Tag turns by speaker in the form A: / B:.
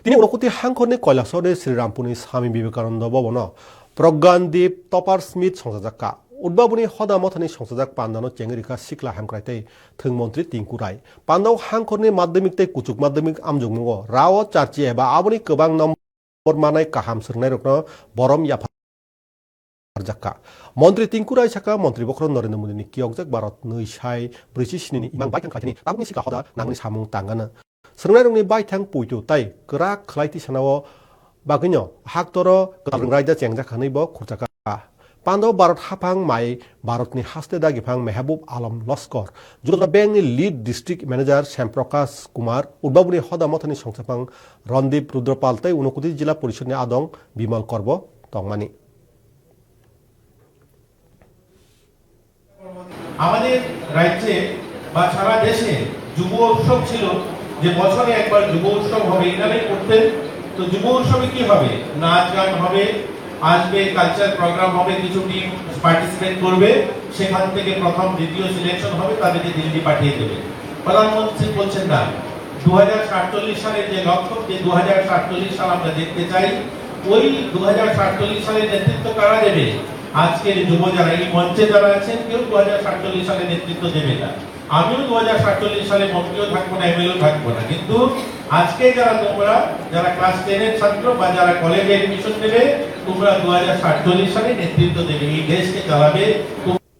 A: তিনি অনুকুতি হাংখনি কৈলাসনে শ্রীরামপুরনি স্বামী বিবেকানন্দ ভবন প্রজ্ঞানদীপ তপার স্মিথ সংসাজাকা উদ্ভাবনী হদামথানি সংসাজাক পান্দানো চেংরিকা সিকলা হামক্রাইতে থংমন্ত্রী টিংকু রায় পান্দাও হাংখনি মাধ্যমিক তৈ কুচুক মাধ্যমিক আমজুংনুগ রাও চার্চি এবা আবনি गोबां নম্বর মানাय কাহাম सोंनाय रखनो बरम याफा जाका मन्त्री टिंकु राय साका मन्त्री बखर नरेन्द्र मोदीनि कियकजाक भारत नैसाय ब्रैजि स्निनि इमां बाइथां खायथानि ताबनि सिका हदा नांनि सामुं तांगानो सोंनाय रंनि बाइथां पुइतु ताइ गोरा खलायति सानाव बागैनो हाक्तर गोदान रायदा चेंजाखानै ब खुरजाका पान्डव भारत हाफां माय भारतनि हास्ते दागिफां मेहबूब आलम लस्कर जुलता बैंकनि lead district manager Shyamprakash Kumar उद्भावनी हदामथानि संसाफां रणदीप रुद्रपाल तै उनकुति जिला परिषदनि आदं बिमल कर्ब तंमानि
B: আমাদের রাজ্যে বা সারা দেশে যুব উৎসব ছিল যে বছরে একবার যুব উৎসব হবে এটাই করতেন তো যুব উৎসবে কি হবে নাচ গান হবে আসবে কালচার প্রোগ্রাম হবে কিছু টিম পার্টিসিপেট করবে সেখান থেকে প্রথম দ্বিতীয় সিলেকশন হবে তাদেরকে দিল্লি পাঠিয়ে দেবে প্রধানমন্ত্রী বলছেন না 2047 সালের যে লক্ষ্য যে 2047 সাল আমরা দেখতে চাই ওই 2047 সালের নেতৃত্ব কারা দেবে আজকের যুব যারা এই মঞ্চে যারা আছেন কেউ 2047 সালে নেতৃত্ব দেবে না আমিও 2047 সালে মন্ত্রীও থাকবো না এমএলএও থাকবো না কিন্তু আজকে যারা তোমরা যারা ক্লাস 10 এর ছাত্র বা যারা কলেজে এডমিশন নেবে তোমরা 2047 সালে নেতৃত্ব দেবে এই দেশকে চালাবে